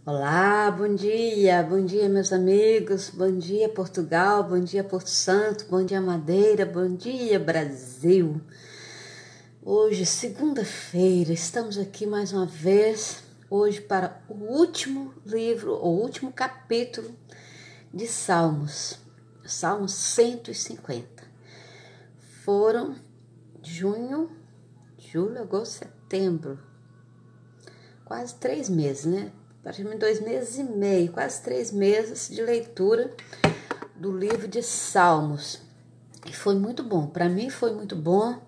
Olá, bom dia meus amigos, bom dia Portugal, bom dia Porto Santo, bom dia Madeira, bom dia Brasil. Hoje, segunda-feira, estamos aqui mais uma vez, hoje para o último livro, o último capítulo de Salmos, Salmos 150. Foram junho, julho, agosto, setembro, quase 3 meses, né? Praticamente 2 meses e meio, quase 3 meses de leitura do livro de Salmos. E foi muito bom, para mim foi muito bom.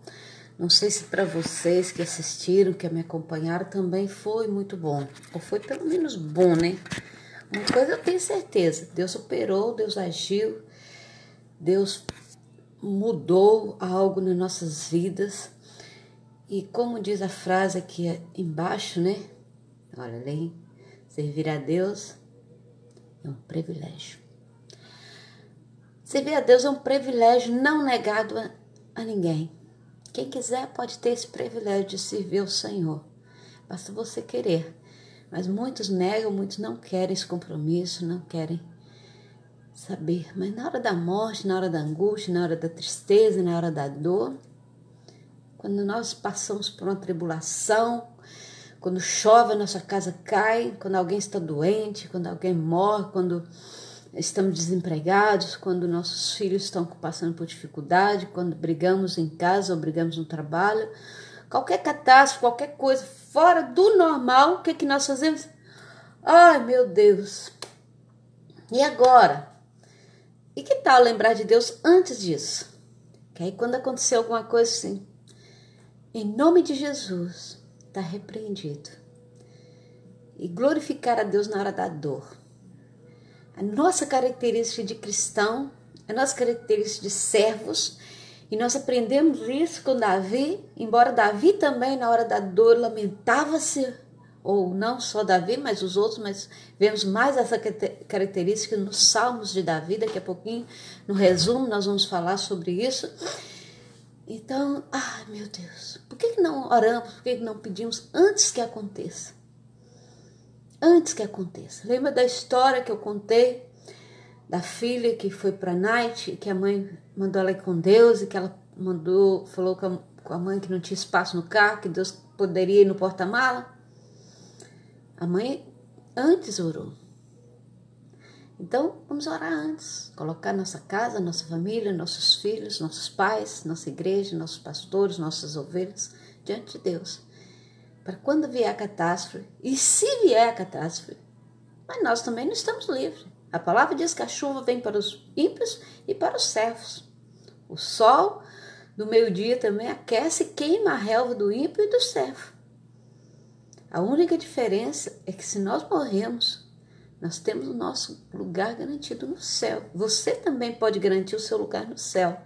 Não sei se para vocês que assistiram, que me acompanharam, também foi muito bom. Ou foi pelo menos bom, né? Uma coisa eu tenho certeza, Deus operou, Deus agiu, Deus mudou algo nas nossas vidas. E como diz a frase aqui embaixo, né? Olha ali. Servir a Deus é um privilégio. Servir a Deus é um privilégio não negado a ninguém. Quem quiser pode ter esse privilégio de servir ao Senhor. Basta você querer. Mas muitos negam, muitos não querem esse compromisso, não querem saber. Mas na hora da morte, na hora da angústia, na hora da tristeza, na hora da dor, quando nós passamos por uma tribulação, quando chove, a nossa casa cai, quando alguém está doente, quando alguém morre, quando estamos desempregados, quando nossos filhos estão passando por dificuldade, quando brigamos em casa ou brigamos no trabalho, qualquer catástrofe, qualquer coisa fora do normal, o que é que nós fazemos? Ai, meu Deus! E agora? E que tal lembrar de Deus antes disso? Que aí quando acontecer alguma coisa assim, em nome de Jesus, está repreendido. E glorificar a Deus na hora da dor. A nossa característica de cristão, a nossa característica de servos, e nós aprendemos isso com Davi, embora Davi também na hora da dor lamentava-se, ou não só Davi, mas os outros, mas vemos mais essa característica nos Salmos de Davi, daqui a pouquinho, no resumo, nós vamos falar sobre isso. Então, ai meu Deus, por que não oramos, por que não pedimos antes que aconteça? Antes que aconteça. Lembra da história que eu contei da filha que foi para a night, que a mãe mandou ela ir com Deus e que ela falou com a mãe que não tinha espaço no carro, que Deus poderia ir no porta-mala? A mãe antes orou. Então, vamos orar antes, colocar nossa casa, nossa família, nossos filhos, nossos pais, nossa igreja, nossos pastores, nossas ovelhas, diante de Deus. Para quando vier a catástrofe, e se vier a catástrofe, mas nós também não estamos livres. A palavra diz que a chuva vem para os ímpios e para os servos. O sol do meio-dia também aquece e queima a relva do ímpio e do servo. A única diferença é que se nós morrermos, nós temos o nosso lugar garantido no céu. Você também pode garantir o seu lugar no céu.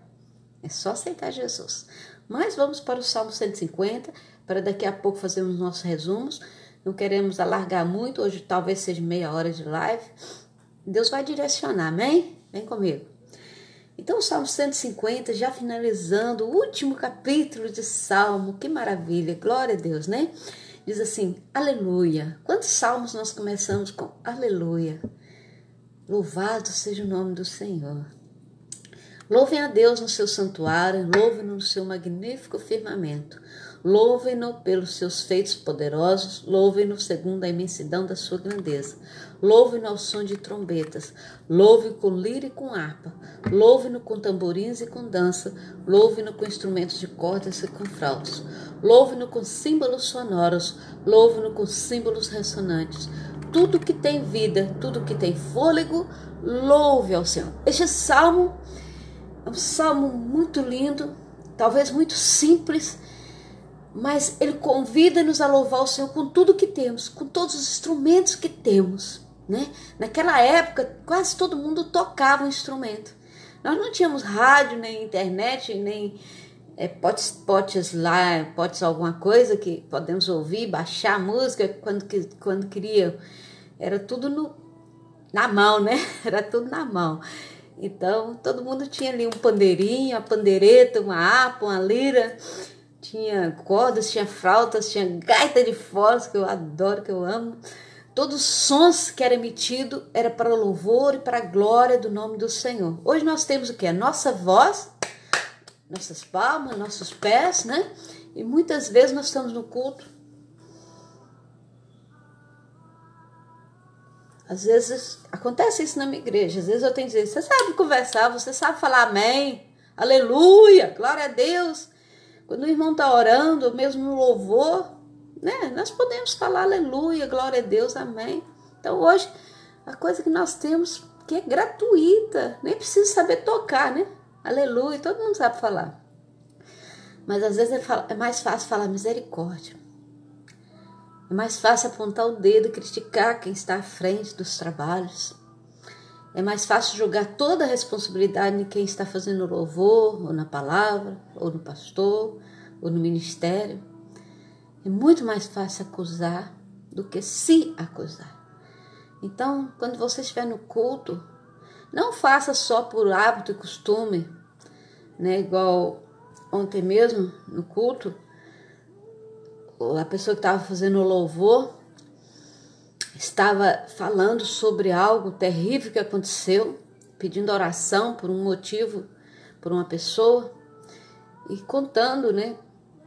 É só aceitar Jesus. Mas vamos para o Salmo 150, para daqui a pouco fazermos nossos resumos. Não queremos alargar muito, hoje talvez seja meia hora de live. Deus vai direcionar, amém? Vem comigo. Então o Salmo 150, já finalizando o último capítulo de Salmo. Que maravilha, glória a Deus, né? Diz assim, aleluia. Quantos salmos nós começamos com aleluia? Louvado seja o nome do Senhor. Louvem a Deus no seu santuário, louvem-no no seu magnífico firmamento. Louvem-no pelos seus feitos poderosos, louvem-no segundo a imensidão da sua grandeza. Louvem-no ao som de trombetas, louvem com lira e com harpa, louvem-no com tamborins e com dança, louvem-no com instrumentos de cordas e com flautas, louvem-no com símbolos sonoros, louvem-no com símbolos ressonantes. Tudo que tem vida, tudo que tem fôlego, louve ao Senhor. Este salmo é um salmo muito lindo, talvez muito simples, mas ele convida-nos a louvar o Senhor com tudo que temos, com todos os instrumentos que temos, né? Naquela época, quase todo mundo tocava um instrumento. Nós não tínhamos rádio, nem internet, nem potes alguma coisa que podemos ouvir, baixar música quando queria. Era tudo na mão, né? Era tudo na mão. Então, todo mundo tinha ali um pandeirinho, uma pandeireta, uma harpa, uma lira, tinha cordas, tinha flautas, tinha gaita de foles, que eu adoro, que eu amo. Todos os sons que eram emitidos era para o louvor e para a glória do nome do Senhor. Hoje nós temos o que? A nossa voz, nossas palmas, nossos pés, né? E muitas vezes nós estamos no culto. Às vezes acontece isso na minha igreja. Às vezes eu tenho que dizer, você sabe conversar, você sabe falar amém, aleluia, glória a Deus. Quando o irmão está orando, mesmo no louvor, né? Nós podemos falar aleluia, glória a Deus, amém. Então hoje, a coisa que nós temos que é gratuita, nem precisa saber tocar, né? Aleluia, todo mundo sabe falar. Mas às vezes é mais fácil falar misericórdia. É mais fácil apontar o dedo e criticar quem está à frente dos trabalhos. É mais fácil jogar toda a responsabilidade em quem está fazendo louvor, ou na palavra, ou no pastor, ou no ministério. É muito mais fácil acusar do que se acusar. Então, quando você estiver no culto, não faça só por hábito e costume, né? Igual ontem mesmo, no culto, a pessoa que estava fazendo o louvor estava falando sobre algo terrível que aconteceu, pedindo oração por um motivo, por uma pessoa, e contando, né?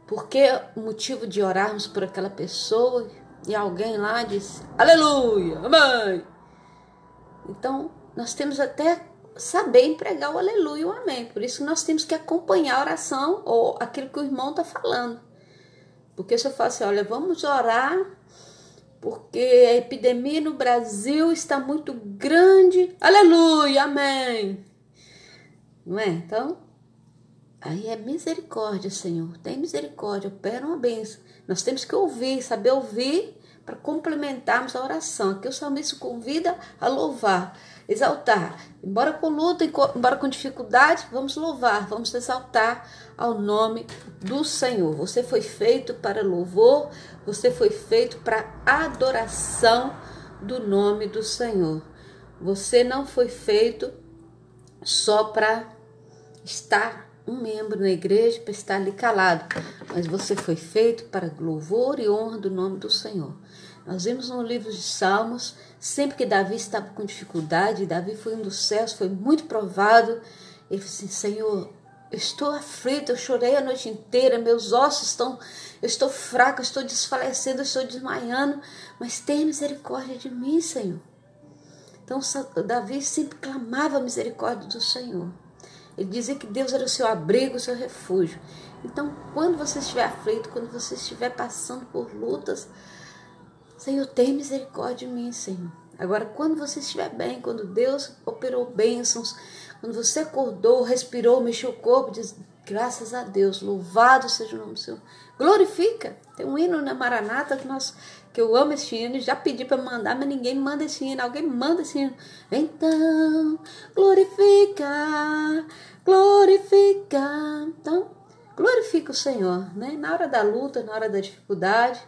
Porque o motivo de orarmos por aquela pessoa, e alguém lá disse, aleluia, amém. Então, nós temos até saber empregar o aleluia e o amém. Por isso nós temos que acompanhar a oração ou aquilo que o irmão está falando. Porque se eu falo assim, olha, vamos orar, porque a epidemia no Brasil está muito grande, aleluia, amém. Não é? Então, aí é misericórdia, Senhor. Tem misericórdia, opera uma bênção. Nós temos que ouvir, saber ouvir para complementarmos a oração. Aqui o salmista convida a louvar, exaltar. Embora com luta, embora com dificuldade, vamos louvar, vamos exaltar ao nome do Senhor. Você foi feito para louvor, você foi feito para adoração do nome do Senhor. Você não foi feito só para estar um membro na igreja, para estar ali calado, mas você foi feito para louvor e honra do nome do Senhor. Nós vimos no livro de Salmos, sempre que Davi estava com dificuldade, Davi foi um dos céus, foi muito provado, ele disse assim, Senhor, eu estou aflito, eu chorei a noite inteira, meus ossos estão, eu estou fraco, eu estou desfalecendo, eu estou desmaiando, mas tenha misericórdia de mim, Senhor. Então Davi sempre clamava a misericórdia do Senhor. Ele dizia que Deus era o seu abrigo, o seu refúgio. Então, quando você estiver aflito, quando você estiver passando por lutas, Senhor, tem misericórdia de mim, Senhor. Agora, quando você estiver bem, quando Deus operou bênçãos, quando você acordou, respirou, mexeu o corpo, diz, graças a Deus, louvado seja o nome do Senhor. Glorifica. Tem um hino na Maranata que eu amo esse hino, já pedi para mandar, mas ninguém manda esse hino. Alguém manda esse hino. Então, glorifica, glorifica. Então, glorifica o Senhor, né? Na hora da luta, na hora da dificuldade,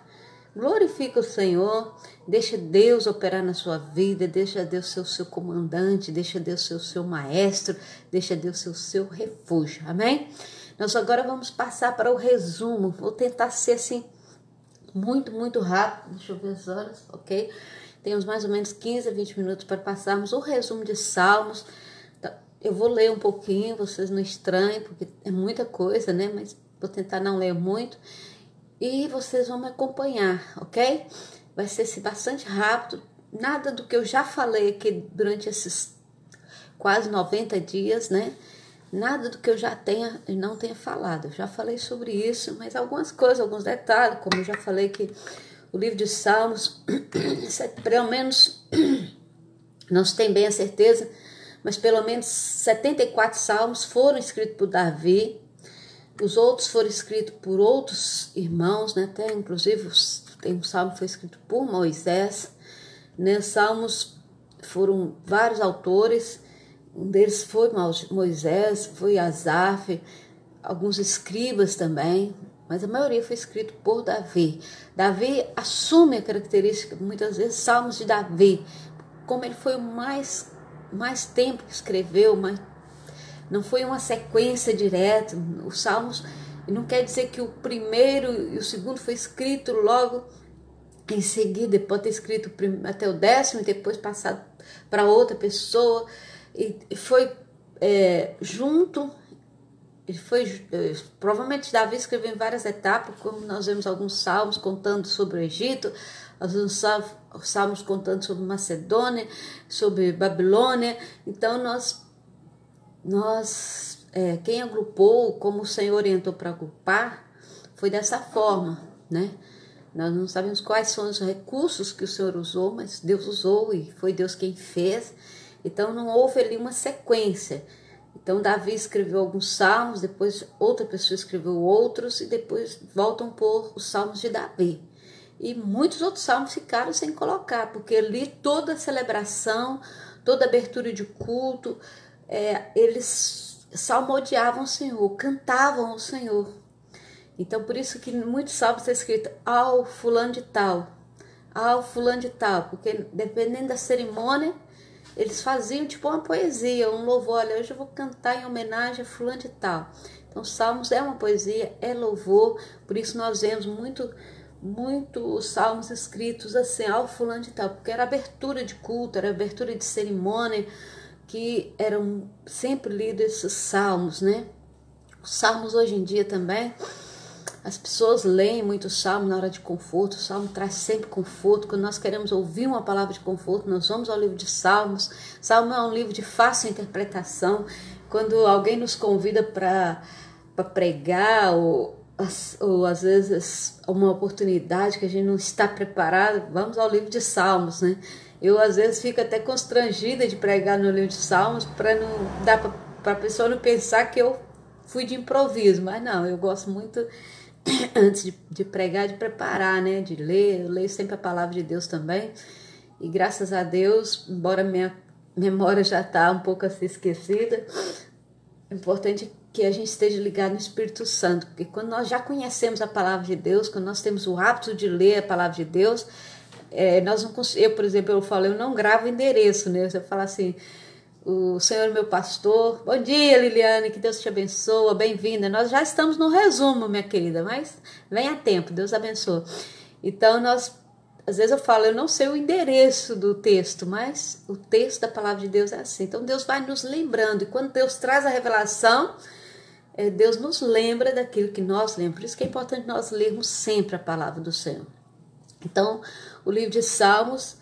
glorifica o Senhor, deixa Deus operar na sua vida, deixa Deus ser o seu comandante, deixa Deus ser o seu maestro, deixa Deus ser o seu refúgio, amém? Nós agora vamos passar para o resumo, vou tentar ser assim, muito rápido, deixa eu ver as horas, ok? Temos mais ou menos 15 a 20 minutos para passarmos o resumo de Salmos. Eu vou ler um pouquinho, vocês não estranhem, porque é muita coisa, né? Mas vou tentar não ler muito. E vocês vão me acompanhar, ok? Vai ser bastante rápido. Nada do que eu já falei aqui durante esses quase 90 dias, né? Nada do que eu já não tenha falado. Eu já falei sobre isso, mas algumas coisas, alguns detalhes, como eu já falei que o livro de Salmos, pelo menos, não se tem bem a certeza, mas pelo menos 74 salmos foram escritos por Davi. Os outros foram escritos por outros irmãos, né? Até inclusive tem um salmo que foi escrito por Moisés, né? Salmos foram vários autores, um deles foi Moisés, foi Asaf, alguns escribas também, mas a maioria foi escrito por Davi. Davi assume a característica, muitas vezes, salmos de Davi, como ele foi o mais tempo que escreveu, mas não foi uma sequência direta. Os salmos não quer dizer que o primeiro e o segundo foi escrito logo em seguida, pode ter escrito até o 10º e depois passado para outra pessoa, e foi junto. Ele foi, provavelmente Davi escreveu em várias etapas, como nós vemos alguns salmos contando sobre o Egito, alguns salmos contando sobre Macedônia, sobre Babilônia. Então quem agrupou, como o Senhor orientou para agrupar, foi dessa forma, né? Nós não sabemos quais são os recursos que o Senhor usou, mas Deus usou e foi Deus quem fez. Então não houve ali uma sequência. Então Davi escreveu alguns salmos, depois outra pessoa escreveu outros e depois voltam por os salmos de Davi. E muitos outros salmos ficaram sem colocar, porque ali toda a celebração, toda a abertura de culto, eles salmodiavam o Senhor, cantavam ao Senhor. Então por isso que muitos salmos estão escritos ao fulano de tal, porque dependendo da cerimônia, eles faziam tipo uma poesia, um louvor. Olha, hoje eu vou cantar em homenagem a fulano de tal. Então, salmos é uma poesia, é louvor. Por isso nós vemos muito salmos escritos assim, ao fulano de tal. Porque era abertura de culto, era abertura de cerimônia, que eram sempre lidos esses salmos, né? Os salmos hoje em dia também, as pessoas leem muito salmo na hora de conforto. O salmo traz sempre conforto. Quando nós queremos ouvir uma palavra de conforto, nós vamos ao livro de Salmos. Salmo é um livro de fácil interpretação. Quando alguém nos convida para pregar, ou às vezes uma oportunidade que a gente não está preparado, vamos ao livro de Salmos, né? Eu às vezes fico até constrangida de pregar no livro de Salmos, para não dar para a pessoa não pensar que eu fui de improviso. Mas não, eu gosto muito antes de pregar, de preparar, né? De ler. Eu leio sempre a palavra de Deus também. E graças a Deus, embora minha memória já está um pouco assim esquecida, é importante que a gente esteja ligado no Espírito Santo, porque quando nós já conhecemos a palavra de Deus, quando nós temos o hábito de ler a palavra de Deus, nós não eu, por exemplo, eu não gravo endereço, né? Você fala assim: o Senhor meu pastor, bom dia Liliane, que Deus te abençoa, bem-vinda. Nós já estamos no resumo, minha querida, mas vem a tempo, Deus abençoe. Então às vezes eu falo, eu não sei o endereço do texto, mas o texto da palavra de Deus é assim. Então Deus vai nos lembrando, e quando Deus traz a revelação, Deus nos lembra daquilo que nós lembramos. Por isso que é importante nós lermos sempre a palavra do Senhor. Então o livro de Salmos,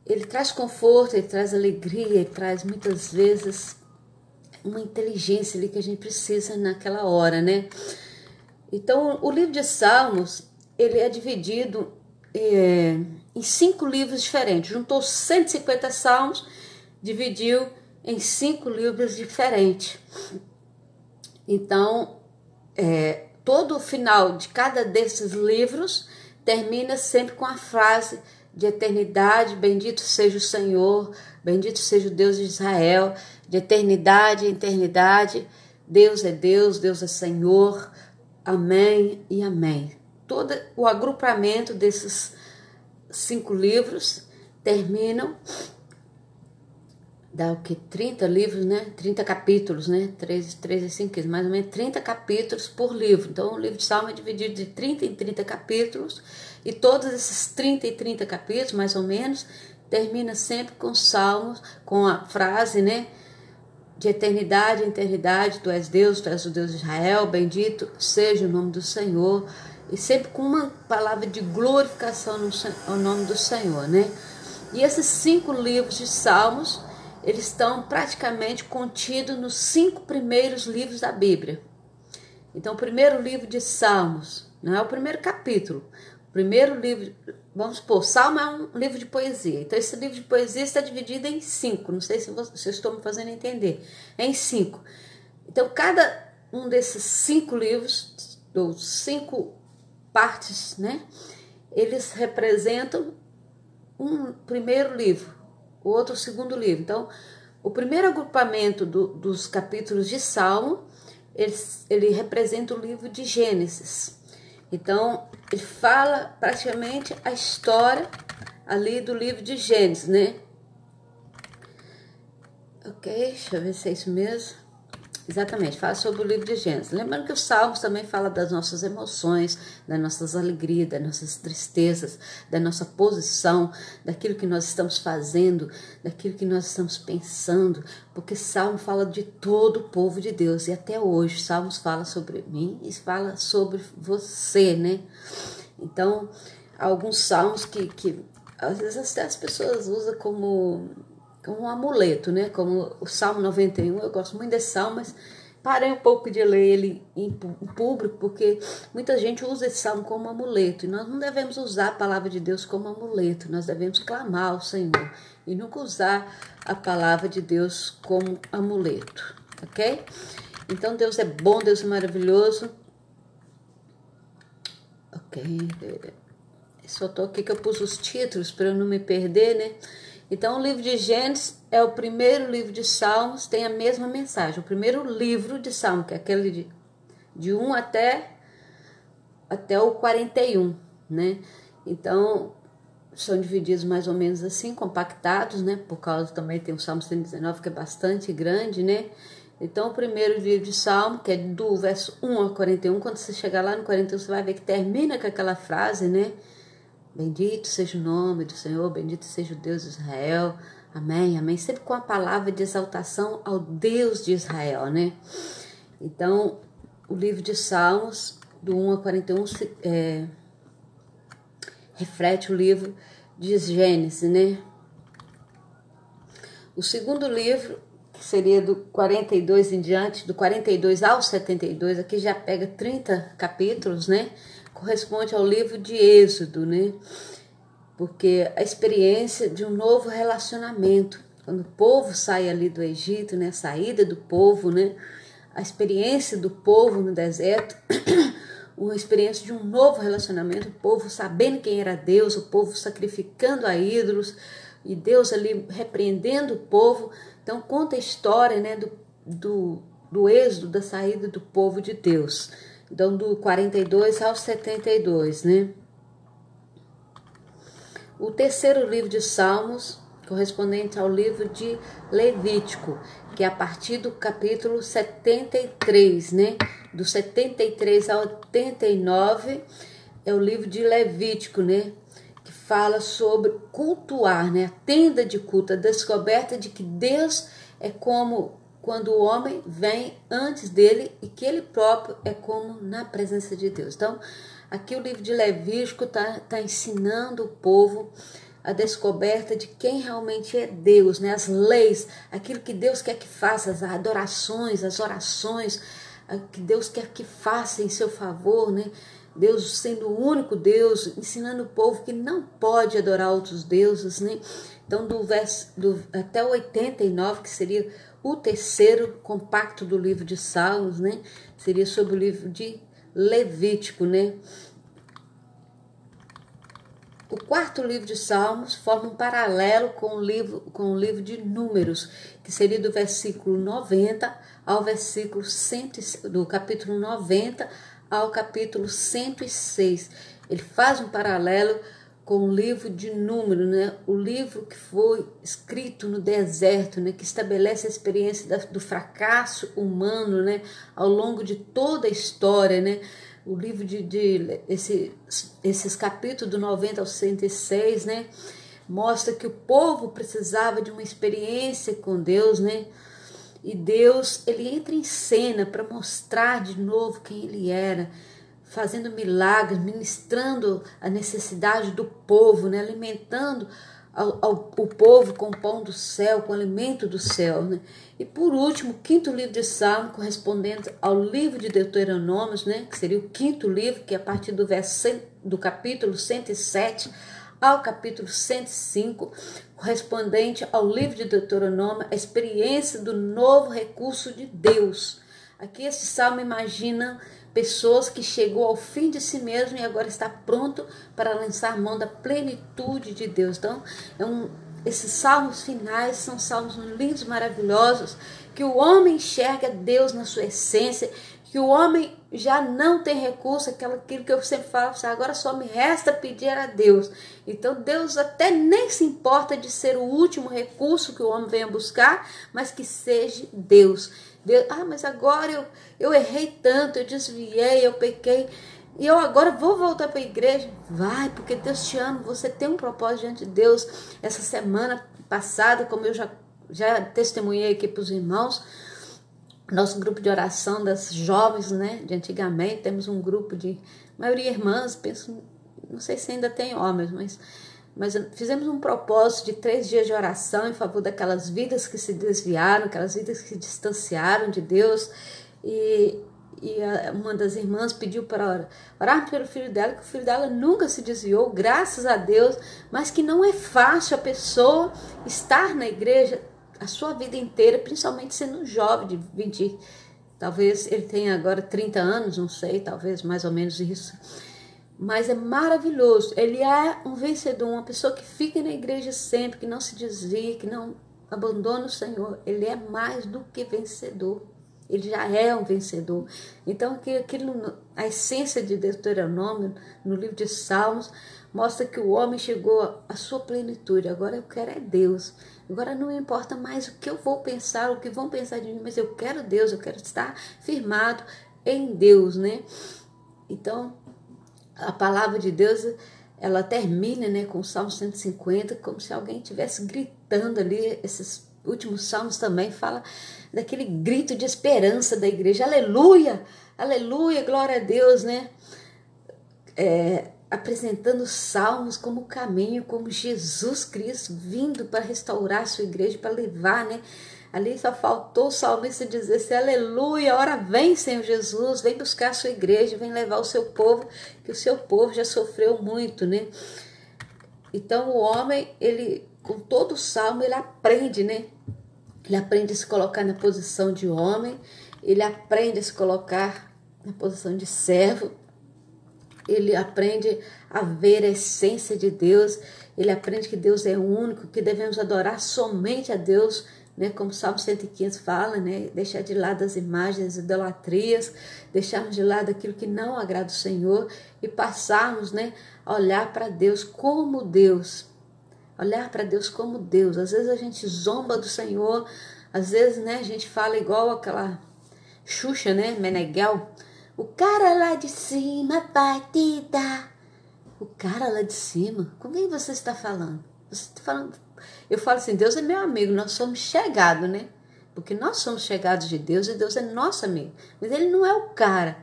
ele traz conforto, ele traz alegria, ele traz muitas vezes uma inteligência ali que a gente precisa naquela hora, né? Então, o livro de Salmos, ele é dividido em 5 livros diferentes. Juntou 150 salmos, dividiu em 5 livros diferentes. Então, todo o final de cada desses livros termina sempre com a frase de eternidade: bendito seja o Senhor, bendito seja o Deus de Israel. De eternidade em eternidade, Deus é Deus, Deus é Senhor. Amém e amém. Todo o agrupamento desses 5 livros terminam, dá o que? 30 livros, né? 30 capítulos, né? 3 e 5, mais ou menos 30 capítulos por livro. Então o livro de Salmo é dividido de 30 em 30 capítulos, e todos esses 30 e 30 capítulos, mais ou menos, termina sempre com salmos, com a frase, né? De eternidade em eternidade, tu és Deus, tu és o Deus de Israel, bendito seja o nome do Senhor. E sempre com uma palavra de glorificação ao nome do Senhor, né? E esses 5 livros de Salmos, eles estão praticamente contidos nos 5 primeiros livros da Bíblia. Então, o primeiro livro de Salmos, não é o primeiro capítulo. O primeiro livro, vamos supor, Salmo é um livro de poesia. Então, esse livro de poesia está dividido em 5. Não sei se vocês estão me fazendo entender. É em 5. Então, cada um desses 5 livros, ou 5 partes, né? Eles representam um primeiro livro, o outro o segundo livro. Então, o primeiro agrupamento dos capítulos de Salmo, ele representa o livro de Gênesis. Então, ele fala praticamente a história ali do livro de Gênesis, né? Ok, deixa eu ver se é isso mesmo. Exatamente, fala sobre o livro de Gênesis. Lembrando que os Salmos também falam das nossas emoções, das nossas alegrias, das nossas tristezas, da nossa posição, daquilo que nós estamos fazendo, daquilo que nós estamos pensando, porque Salmo fala de todo o povo de Deus, e até hoje Salmos fala sobre mim e fala sobre você, né? Então, alguns salmos que às vezes até as pessoas usam como um amuleto, né? Como o Salmo 91, eu gosto muito desse salmo, mas parei um pouco de ler ele em público, porque muita gente usa esse salmo como amuleto, e nós não devemos usar a palavra de Deus como amuleto, nós devemos clamar ao Senhor, e nunca usar a palavra de Deus como amuleto, ok? Então Deus é bom, Deus é maravilhoso. Ok, só tô aqui que eu pus os títulos para eu não me perder, né? Então, o livro de Gênesis é o primeiro livro de Salmos, tem a mesma mensagem. O primeiro livro de Salmos, que é aquele de 1 até o 41, né? Então, são divididos mais ou menos assim, compactados, né? Por causa também tem o Salmo 119, que é bastante grande, né? Então, o primeiro livro de Salmo, que é do verso 1 ao 41, quando você chegar lá no 41, você vai ver que termina com aquela frase, né? Bendito seja o nome do Senhor, bendito seja o Deus de Israel, amém, amém, sempre com a palavra de exaltação ao Deus de Israel, né? Então, o livro de Salmos, do 1 a 41, reflete o livro de Gênesis, né? O segundo livro, que seria do 42 em diante, do 42 ao 72, aqui já pega 30 capítulos, né? Corresponde ao livro de Êxodo, né? Porque a experiência de um novo relacionamento, quando o povo sai ali do Egito, né? A saída do povo, né? A experiência do povo no deserto, uma experiência de um novo relacionamento, o povo sabendo quem era Deus, o povo sacrificando a ídolos, e Deus ali repreendendo o povo. Então conta a história, né? Do êxodo, da saída do povo de Deus. Então, do 42 ao 72, né? O terceiro livro de Salmos, correspondente ao livro de Levítico, que é a partir do capítulo 73, né? Do 73 ao 89, é o livro de Levítico, né? Que fala sobre cultuar, né? A tenda de culto, a descoberta de que Deus é como quando o homem vem antes dele e que ele próprio é como na presença de Deus. Então, aqui o livro de Levítico está ensinando o povo a descoberta de quem realmente é Deus, né? As leis, aquilo que Deus quer que faça, as adorações, as orações, que Deus quer que faça em seu favor, né? Deus sendo o único Deus, ensinando o povo que não pode adorar outros deuses, né? Então, até o 89, que seria o terceiro compacto do livro de Salmos, né? Seria sobre o livro de Levítico, né? O quarto livro de Salmos forma um paralelo com o livro de Números, que seria do versículo 90 ao versículo 100, do capítulo 90 ao capítulo 106. Ele faz um paralelo com o livro de Números, né? O livro que foi escrito no deserto, né? Que estabelece a experiência do fracasso humano, né? Ao longo de toda a história, né? O livro esses capítulos do 90 ao 106, né? Mostra que o povo precisava de uma experiência com Deus, né? E Deus, ele entra em cena para mostrar de novo quem ele era, fazendo milagres, ministrando a necessidade do povo, né? Alimentando o povo com o pão do céu, com o alimento do céu, né? E por último, o quinto livro de Salmo, correspondente ao livro de Deuteronômios, né? Que seria o quinto livro, que é a partir do capítulo 107 ao capítulo 105, correspondente ao livro de Deuteronômio, a experiência do novo recurso de Deus. Aqui esse salmo imagina pessoas que chegou ao fim de si mesmo e agora está pronto para lançar mão da plenitude de Deus. Então, esses salmos finais são salmos lindos, maravilhosos, que o homem enxerga Deus na sua essência, que o homem já não tem recurso, aquilo que eu sempre falo, agora só me resta pedir a Deus. Então Deus até nem se importa de ser o último recurso que o homem venha buscar, mas que seja Deus. Deus, mas agora eu errei tanto, eu desviei, eu pequei, e eu agora vou voltar para a igreja. Vai, porque Deus te ama, você tem um propósito diante de Deus. Essa semana passada, como eu já testemunhei aqui para os irmãos, nosso grupo de oração das jovens, né, de antigamente, temos um grupo de maioria irmãs, penso, não sei se ainda tem homens, mas fizemos um propósito de 3 dias de oração em favor daquelas vidas que se desviaram, aquelas vidas que se distanciaram de Deus, e uma das irmãs pediu para orar pelo filho dela, que o filho dela nunca se desviou, graças a Deus, mas que não é fácil a pessoa estar na igreja a sua vida inteira, principalmente sendo jovem de 20, talvez ele tenha agora 30 anos, não sei, talvez mais ou menos isso. Mas é maravilhoso, ele é um vencedor, uma pessoa que fica na igreja sempre, que não se desvia, que não abandona o Senhor. Ele é mais do que vencedor, ele já é um vencedor. Então a essência de Deuteronômio, no livro de Salmos, mostra que o homem chegou à sua plenitude. Agora eu quero é Deus. Agora não importa mais o que eu vou pensar, o que vão pensar de mim, mas eu quero Deus, eu quero estar firmado em Deus, né? Então, a palavra de Deus, ela termina, né, com o Salmo 150, como se alguém estivesse gritando ali. Esses últimos salmos também falam daquele grito de esperança da igreja. Aleluia, aleluia, glória a Deus, né? Apresentando os salmos como caminho, como Jesus Cristo vindo para restaurar a sua igreja, para levar, né? Ali só faltou o salmista dizer assim, aleluia, ora vem, Senhor Jesus, vem buscar a sua igreja, vem levar o seu povo, que o seu povo já sofreu muito, né? Então o homem, ele, com todo o salmo, ele aprende, né? Ele aprende a se colocar na posição de homem, ele aprende a se colocar na posição de servo, ele aprende a ver a essência de Deus, ele aprende que Deus é único, que devemos adorar somente a Deus, né? Como o Salmo 115 fala, né? Deixar de lado as imagens, as idolatrias, deixarmos de lado aquilo que não agrada o Senhor e passarmos, né, a olhar para Deus como Deus. Olhar para Deus como Deus. Às vezes a gente zomba do Senhor, às vezes, né, a gente fala igual aquela Xuxa, né, Meneghel, o cara lá de cima vai te dar. O cara lá de cima, com quem você está falando? Você está falando? Eu falo assim, Deus é meu amigo, nós somos chegados, né? Porque nós somos chegados de Deus e Deus é nosso amigo. Mas ele não é o cara.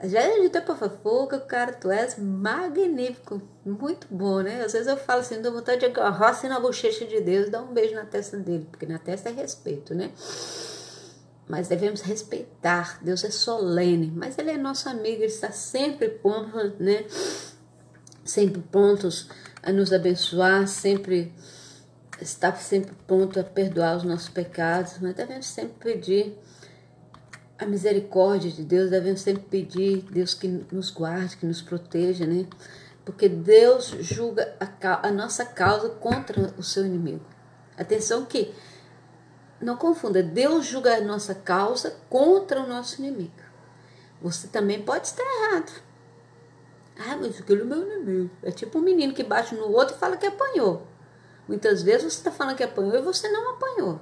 Já a gente para fofoca, cara, tu és magnífico, muito bom, né? Às vezes eu falo assim, dou vontade de agarrar assim na bochecha de Deus, dar um beijo na testa dele, porque na testa é respeito, né? Mas devemos respeitar, Deus é solene, mas ele é nosso amigo, ele está sempre pronto, né? Sempre prontos a nos abençoar, sempre está sempre pronto a perdoar os nossos pecados, mas devemos sempre pedir a misericórdia de Deus, devemos sempre pedir Deus que nos guarde, que nos proteja, né? Porque Deus julga a nossa causa contra o seu inimigo. Atenção que, não confunda, Deus julga a nossa causa contra o nosso inimigo. Você também pode estar errado. Mas aquele é o meu inimigo. É tipo um menino que bate no outro e fala que apanhou. Muitas vezes você está falando que apanhou e você não apanhou.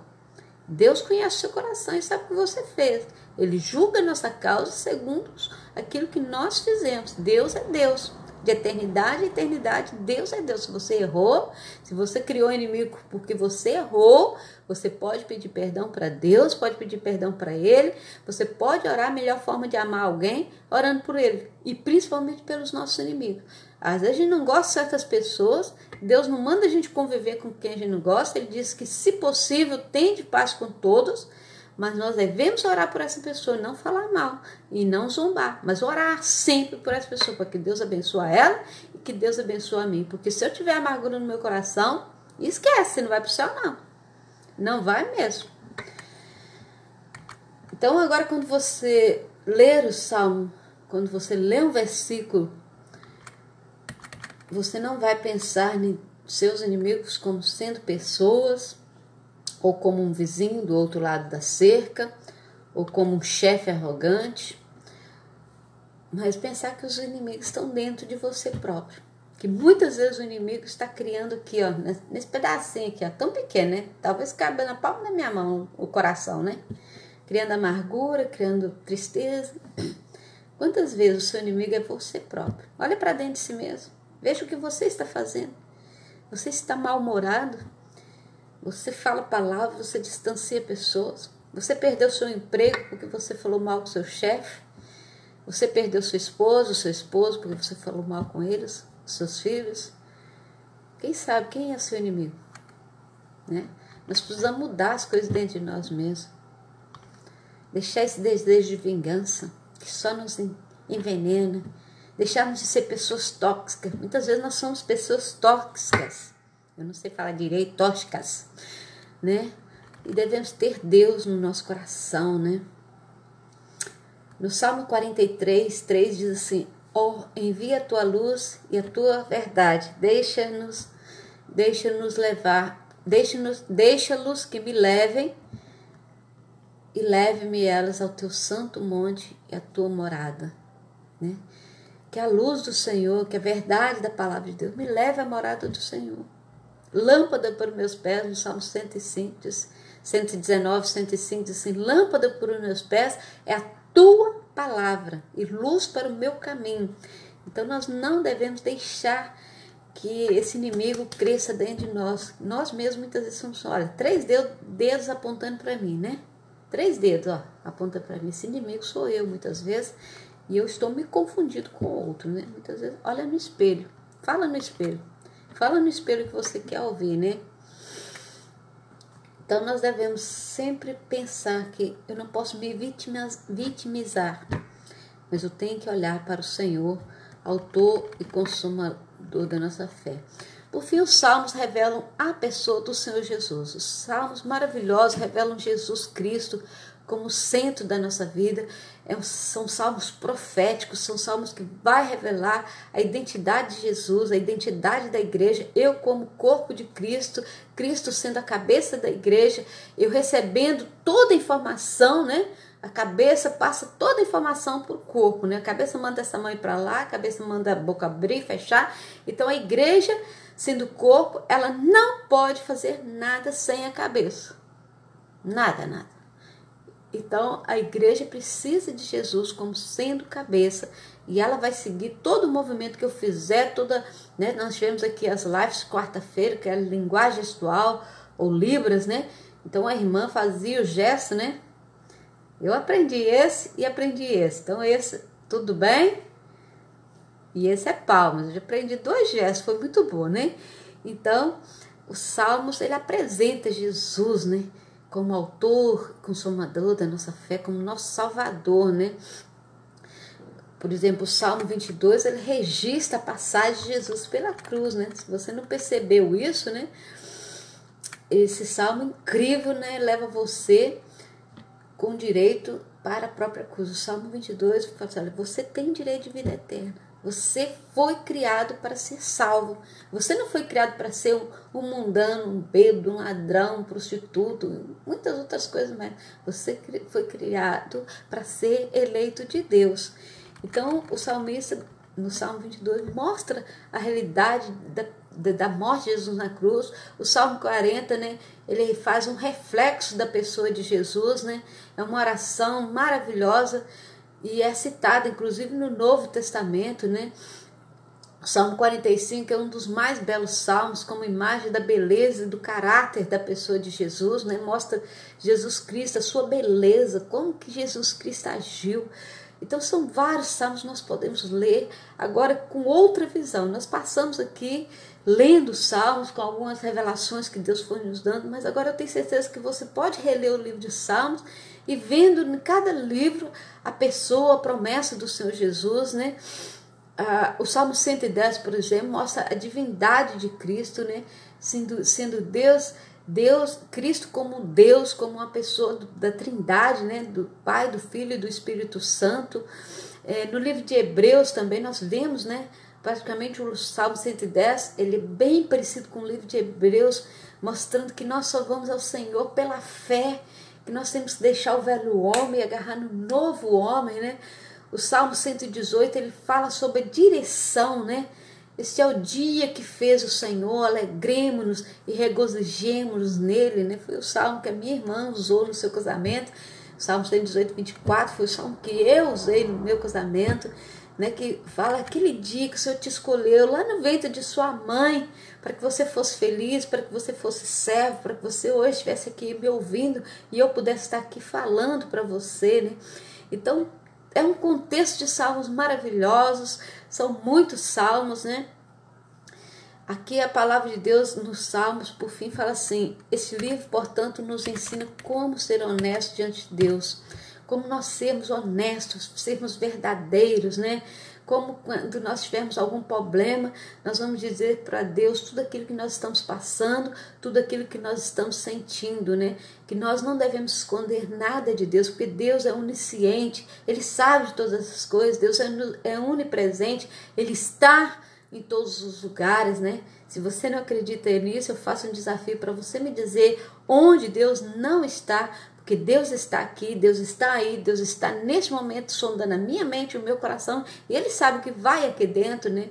Deus conhece o seu coração e sabe o que você fez. Ele julga a nossa causa segundo aquilo que nós fizemos. Deus é Deus. De eternidade a eternidade, Deus é Deus. Se você errou, se você criou inimigo porque você errou, você pode pedir perdão para Deus, pode pedir perdão para Ele. Você pode orar. A melhor forma de amar alguém, orando por Ele. E principalmente pelos nossos inimigos. Às vezes a gente não gosta de certas pessoas, Deus não manda a gente conviver com quem a gente não gosta. Ele diz que, se possível, tende paz com todos, mas nós devemos orar por essa pessoa, não falar mal e não zombar, mas orar sempre por essa pessoa, para que Deus abençoe ela e que Deus abençoe a mim. Porque se eu tiver amargura no meu coração, esquece, você não vai para o céu não. Não vai mesmo. Então agora, quando você ler o Salmo, quando você lê um versículo, você não vai pensar em seus inimigos como sendo pessoas, ou como um vizinho do outro lado da cerca, ou como um chefe arrogante, mas pensar que os inimigos estão dentro de você próprio. Que muitas vezes o inimigo está criando aqui, ó, nesse pedacinho aqui, ó, tão pequeno, né? Talvez caiba na palma da minha mão o coração, né? criando amargura, criando tristeza. Quantas vezes o seu inimigo é você próprio? Olha para dentro de si mesmo. Veja o que você está fazendo. Você está mal-humorado? Você fala palavras, você distancia pessoas. Você perdeu seu emprego porque você falou mal com seu chefe. Você perdeu seu esposo porque você falou mal com eles, seus filhos. Quem sabe quem é seu inimigo? Né? Nós precisamos mudar as coisas dentro de nós mesmos. Deixar esse desejo de vingança que só nos envenena. Deixarmos de ser pessoas tóxicas. Muitas vezes nós somos pessoas tóxicas. Eu não sei falar direito, tóxicas, né? E devemos ter Deus no nosso coração, né? No Salmo 43, 3 diz assim: ó, envia a tua luz e a tua verdade, deixa-nos levar, deixa-los que me levem e leve-me elas ao teu santo monte e à tua morada, né? Que a luz do Senhor, que a verdade da palavra de Deus me leve à morada do Senhor. Lâmpada para os meus pés, no Salmo 105, 119, 105, diz assim: lâmpada para os meus pés é a tua palavra e luz para o meu caminho. Então nós não devemos deixar que esse inimigo cresça dentro de nós. Nós mesmos muitas vezes somos, olha, 3 dedos apontando para mim, né? 3 dedos, ó, apontando para mim. Esse inimigo sou eu muitas vezes e eu estou me confundindo com o outro, né? Muitas vezes, olha no espelho, fala no espelho. Fala no espelho que você quer ouvir, né? Então nós devemos sempre pensar que eu não posso me vitimizar, mas eu tenho que olhar para o Senhor, autor e consumador da nossa fé. Por fim, os salmos revelam a pessoa do Senhor Jesus. Os salmos maravilhosos revelam Jesus Cristo como centro da nossa vida. São salmos proféticos, são salmos que vai revelar a identidade de Jesus, a identidade da igreja, eu como corpo de Cristo, Cristo sendo a cabeça da igreja, eu recebendo toda a informação, né? A cabeça passa toda a informação para o corpo, né? A cabeça manda essa mão ir para lá, a cabeça manda a boca abrir, fechar. Então a igreja, sendo corpo, ela não pode fazer nada sem a cabeça. Nada, nada. Então, a igreja precisa de Jesus como sendo cabeça e ela vai seguir todo o movimento que eu fizer, né? Nós tivemos aqui as lives quarta-feira, que era linguagem gestual ou Libras, né? Então, a irmã fazia o gesto, né? Eu aprendi esse e aprendi esse. Então, esse, tudo bem? E esse é palmas. Eu já aprendi 2 gestos, foi muito bom, né? Então, os Salmos, ele apresenta Jesus, né? Como autor, consumador da nossa fé, como nosso Salvador, né? Por exemplo, o Salmo 22, ele registra a passagem de Jesus pela cruz, né? Se você não percebeu isso, né? Esse Salmo incrível, né? Leva você com direito para a própria cruz. O Salmo 22 fala assim: olha, você tem direito de vida eterna. Você foi criado para ser salvo. Você não foi criado para ser um mundano, um bêbado, um ladrão, um prostituto, muitas outras coisas mais. Você foi criado para ser eleito de Deus. Então, o salmista, no Salmo 22, mostra a realidade da morte de Jesus na cruz. O Salmo 40, né, ele faz um reflexo da pessoa de Jesus, né? É uma oração maravilhosa. E é citada, inclusive, no Novo Testamento, né? O Salmo 45 é um dos mais belos salmos, como imagem da beleza e do caráter da pessoa de Jesus, né? Mostra Jesus Cristo, a sua beleza, como que Jesus Cristo agiu. Então, são vários salmos que nós podemos ler agora com outra visão. Nós passamos aqui lendo os salmos com algumas revelações que Deus foi nos dando, mas agora eu tenho certeza que você pode reler o livro de Salmos e vendo em cada livro a pessoa, a promessa do Senhor Jesus, né? O Salmo 110, por exemplo, mostra a divindade de Cristo, né? Sendo Deus, Cristo como Deus, como uma pessoa da Trindade, né? Do Pai, do Filho e do Espírito Santo. No livro de Hebreus também nós vemos, né? Praticamente o Salmo 110, ele é bem parecido com o livro de Hebreus, mostrando que nós só vamos ao Senhor pela fé, que nós temos que deixar o velho homem e agarrar no novo homem, né? O Salmo 118, ele fala sobre a direção, né? Este é o dia que fez o Senhor, alegremos-nos e regozijemos-nos nele, né? Foi o salmo que a minha irmã usou no seu casamento, Salmo 118, 24 foi o salmo que eu usei no meu casamento, né, que fala aquele dia que o Senhor te escolheu lá no ventre de sua mãe, para que você fosse feliz, para que você fosse servo, para que você hoje estivesse aqui me ouvindo e eu pudesse estar aqui falando para você, né? Então, é um contexto de salmos maravilhosos, são muitos salmos, né? Aqui a palavra de Deus nos Salmos, por fim, fala assim: esse livro, portanto, nos ensina como ser honesto diante de Deus, como nós sermos honestos, sermos verdadeiros, né? Como quando nós tivermos algum problema, nós vamos dizer para Deus tudo aquilo que nós estamos passando, tudo aquilo que nós estamos sentindo, né? Que nós não devemos esconder nada de Deus, porque Deus é onisciente, Ele sabe de todas essas coisas, Deus é onipresente, Ele está em todos os lugares, né? Se você não acredita nisso, eu faço um desafio para você me dizer onde Deus não está, porque Deus está aqui, Deus está aí, Deus está neste momento sondando a minha mente, o meu coração, e Ele sabe o que vai aqui dentro, né?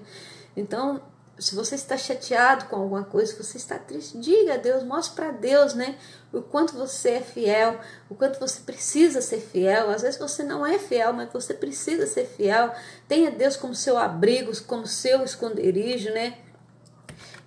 Então, se você está chateado com alguma coisa, se você está triste, diga a Deus, mostre para Deus, né? O quanto você é fiel, o quanto você precisa ser fiel. Às vezes você não é fiel, mas você precisa ser fiel. Tenha Deus como seu abrigo, como seu esconderijo, né?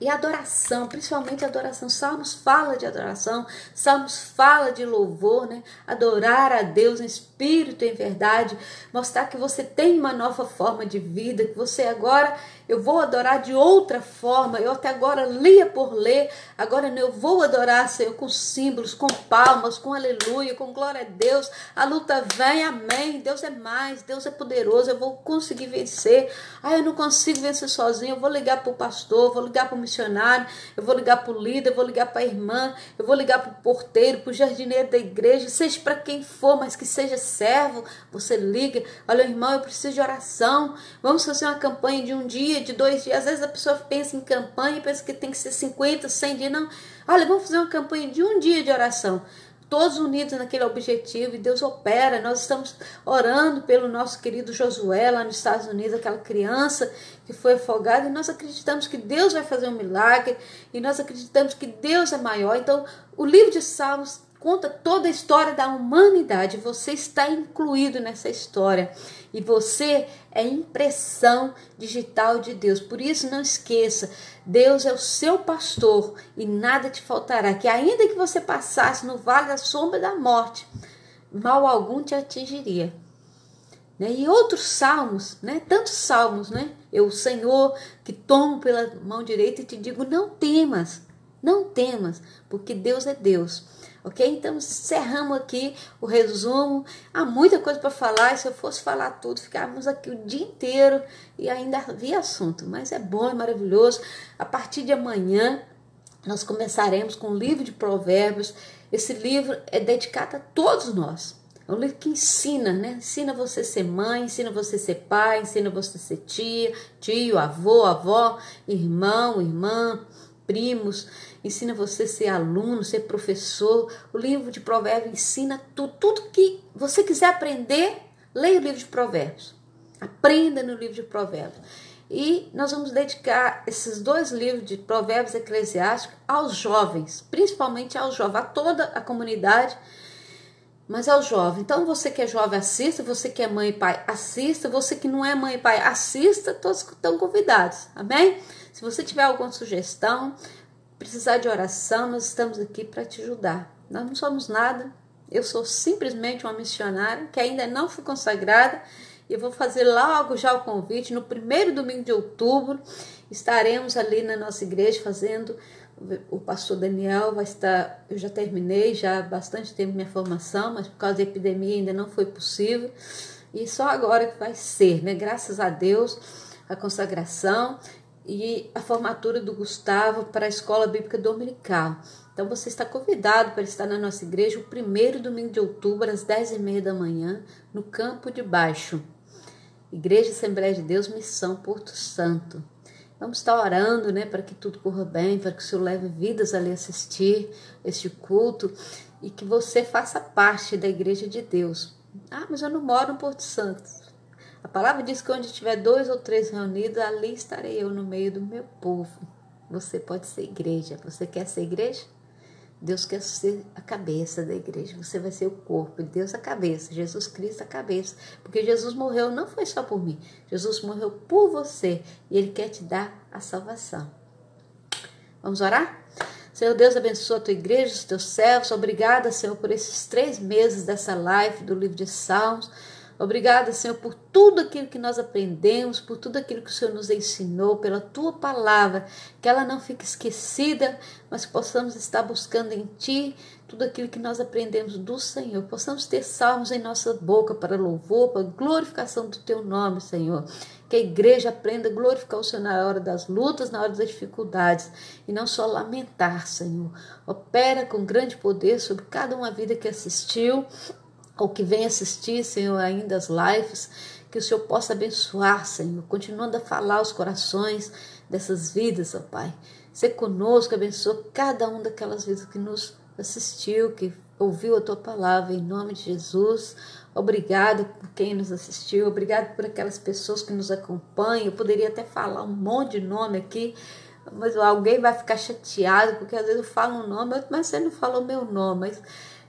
E a adoração, principalmente a adoração. Salmos fala de adoração, Salmos fala de louvor, né? Adorar a Deus em espírito e em verdade, mostrar que você tem uma nova forma de vida, que você agora, eu vou adorar de outra forma, eu até agora lia por ler, agora eu vou adorar, Senhor, com símbolos, com palmas, com aleluia, com glória a Deus, a luta vem, amém, Deus é mais, Deus é poderoso, eu vou conseguir vencer, eu não consigo vencer sozinho, eu vou ligar para o pastor, vou ligar para o missionário, eu vou ligar para o líder, eu vou ligar para a irmã, eu vou ligar para o porteiro, para o jardineiro da igreja, seja para quem for, mas que seja servo, você liga, olha irmão, eu preciso de oração, vamos fazer uma campanha de 1 dia, de 2 dias, às vezes a pessoa pensa em campanha, pensa que tem que ser 50, 100 dias, não, olha, vamos fazer uma campanha de 1 dia de oração, todos unidos naquele objetivo, e Deus opera. Nós estamos orando pelo nosso querido Josué lá nos Estados Unidos, aquela criança que foi afogada, e nós acreditamos que Deus vai fazer um milagre, e nós acreditamos que Deus é maior. Então o livro de Salmos conta toda a história da humanidade, você está incluído nessa história, e você é impressão digital de Deus. Por isso não esqueça, Deus é o seu pastor e nada te faltará, que ainda que você passasse no vale da sombra da morte, mal algum te atingiria. Né? E outros salmos, né? Tantos salmos, né? Eu, Senhor, que tomo pela mão direita e te digo, não temas, não temas, porque Deus é Deus. Ok? Então encerramos aqui o resumo. Há muita coisa para falar, e se eu fosse falar tudo, ficávamos aqui o dia inteiro e ainda havia assunto, mas é bom, é maravilhoso. A partir de amanhã nós começaremos com o livro de Provérbios. Esse livro é dedicado a todos nós. É um livro que ensina, né? Ensina você a ser mãe, ensina você a ser pai, ensina você a ser tia, tio, avô, avó, irmão, irmã, primos, ensina você a ser aluno, ser professor. O livro de Provérbios ensina tudo que você quiser aprender, leia o livro de Provérbios. Aprenda no livro de Provérbios. E nós vamos dedicar esses 2 livros de Provérbios e Eclesiástico aos jovens, principalmente aos jovens, a toda a comunidade, mas aos jovens. Então você que é jovem, assista, você que é mãe e pai, assista, você que não é mãe e pai, assista, todos estão convidados, amém? Se você tiver alguma sugestão, precisar de oração, nós estamos aqui para te ajudar. Nós não somos nada, eu sou simplesmente uma missionária que ainda não fui consagrada, e eu vou fazer logo já o convite, no 1º domingo de outubro, estaremos ali na nossa igreja fazendo, o pastor Daniel vai estar, eu já terminei já há bastante tempo minha formação, mas por causa da epidemia ainda não foi possível, e só agora que vai ser, né? Graças a Deus, a consagração e a formatura do Gustavo para a Escola Bíblica Dominical. Então você está convidado para estar na nossa igreja o 1º domingo de outubro, às 10h30 da manhã, no Campo de Baixo. Igreja Assembleia de Deus, Missão Porto Santo. Vamos estar orando, né, para que tudo corra bem, para que o Senhor leve vidas ali assistir este culto e que você faça parte da Igreja de Deus. Mas eu não moro no Porto Santo. A palavra diz que onde tiver 2 ou 3 reunidos, ali estarei eu no meio do meu povo. Você pode ser igreja. Você quer ser igreja? Deus quer ser a cabeça da igreja. Você vai ser o corpo, e Deus a cabeça, Jesus Cristo a cabeça. Porque Jesus morreu não foi só por mim. Jesus morreu por você e Ele quer te dar a salvação. Vamos orar? Senhor Deus, abençoa a tua igreja, os teus servos. Obrigada, Senhor, por esses 3 meses dessa live do livro de Salmos. Obrigada, Senhor, por tudo aquilo que nós aprendemos, por tudo aquilo que o Senhor nos ensinou, pela tua palavra, que ela não fique esquecida, mas que possamos estar buscando em ti tudo aquilo que nós aprendemos do Senhor. Possamos ter salmos em nossa boca para louvor, para glorificação do teu nome, Senhor. Que a igreja aprenda a glorificar o Senhor na hora das lutas, na hora das dificuldades, e não só lamentar, Senhor. Opera com grande poder sobre cada uma vida que assistiu, ou que vem assistir, Senhor, ainda as lives, que o Senhor possa abençoar, Senhor, continuando a falar aos corações dessas vidas, ó Pai. Ser conosco, abençoa cada um daquelas vidas que nos assistiu, que ouviu a Tua palavra, em nome de Jesus. Obrigado por quem nos assistiu, obrigado por aquelas pessoas que nos acompanham. Eu poderia até falar um monte de nome aqui, mas alguém vai ficar chateado, porque às vezes eu falo um nome, mas você não falou meu nome, mas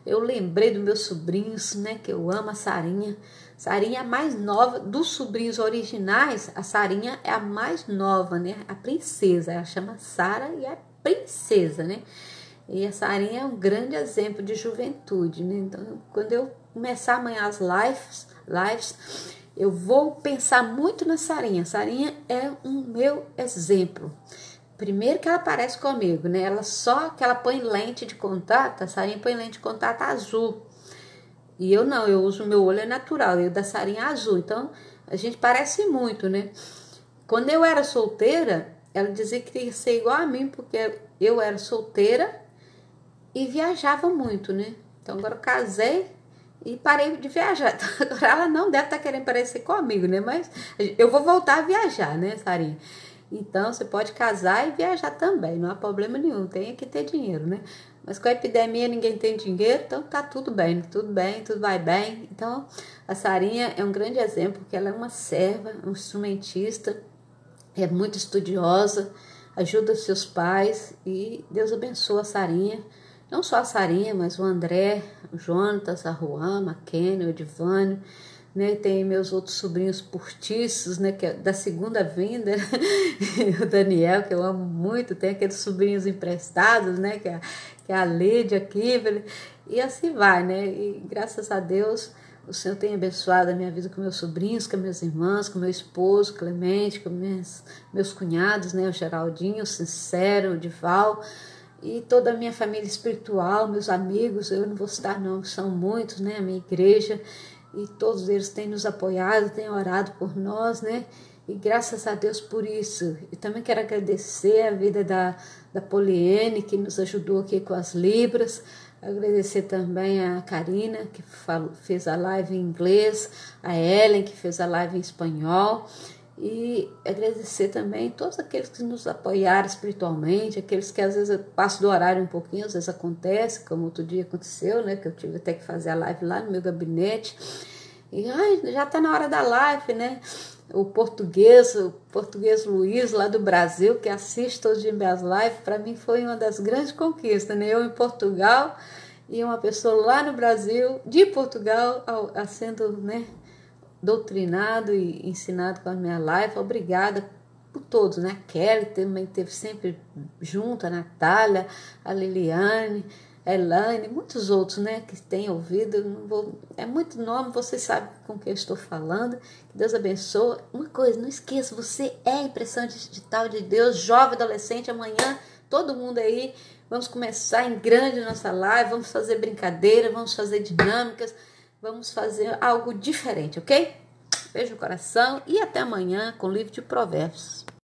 eu lembrei dos meus sobrinhos, né, que eu amo, a Sarinha. Sarinha é a mais nova dos sobrinhos originais. A Sarinha é a mais nova, né, a princesa. Ela chama Sara e é princesa, né? E a Sarinha é um grande exemplo de juventude, né? Então, quando eu começar amanhã as lives, eu vou pensar muito na Sarinha. Sarinha é um meu exemplo. Primeiro que ela parece comigo, né? Ela só que ela põe lente de contato, a Sarinha põe lente de contato azul. E eu não, eu uso, meu olho é natural, e o da Sarinha é azul. Então, a gente parece muito, né? Quando eu era solteira, ela dizia que queria ser igual a mim, porque eu era solteira e viajava muito, né? Então, agora eu casei e parei de viajar. Então, agora ela não deve estar querendo parecer comigo, né? Mas eu vou voltar a viajar, né, Sarinha? Então, você pode casar e viajar também, não há problema nenhum, tem que ter dinheiro, né? Mas com a epidemia ninguém tem dinheiro, então tá tudo bem, tudo vai bem. Então, a Sarinha é um grande exemplo, porque ela é uma serva, um instrumentista, é muito estudiosa, ajuda seus pais e Deus abençoa a Sarinha. Não só a Sarinha, mas o André, o Jonatas, a Ruama, a Kenny, o Edivânio, né? Tem meus outros sobrinhos portiços, né? Que é da segunda vinda, o Daniel, que eu amo muito, tem aqueles sobrinhos emprestados, né? Que é a Lídia, a Kimberly, e assim vai, né? E graças a Deus, o Senhor tem abençoado a minha vida com meus sobrinhos, com minhas irmãs, com meu esposo, Clemente, com meus cunhados, né? O Geraldinho, o Sincero, o Dival, e toda a minha família espiritual, meus amigos, eu não vou citar não, são muitos, né? A minha igreja, e todos eles têm nos apoiado, têm orado por nós, né? E graças a Deus por isso. E também quero agradecer a vida da Poliene, que nos ajudou aqui com as libras. Agradecer também a Karina, que fez a live em inglês, a Ellen, que fez a live em espanhol. E agradecer também todos aqueles que nos apoiaram espiritualmente, aqueles que às vezes eu passo do horário um pouquinho, às vezes acontece, como outro dia aconteceu, né, que eu tive até que fazer a live lá no meu gabinete, e já está na hora da live, né, o português Luiz, lá do Brasil, que assiste todos os dias minhas lives, para mim foi uma das grandes conquistas, né, eu em Portugal e uma pessoa lá no Brasil, de Portugal, sendo, né, doutrinado e ensinado com a minha live. Obrigada por todos, né? A Kelly também esteve sempre junto, a Natália, a Liliane, a Elaine, muitos outros, né? Que têm ouvido. É muito nome, vocês sabem com quem eu estou falando. Que Deus abençoe. Uma coisa, não esqueça, você é a impressão digital de Deus, jovem, adolescente, amanhã, todo mundo aí. Vamos começar em grande nossa live, vamos fazer brincadeira, vamos fazer dinâmicas, vamos fazer algo diferente, ok? Beijo no coração e até amanhã com o livro de Provérbios.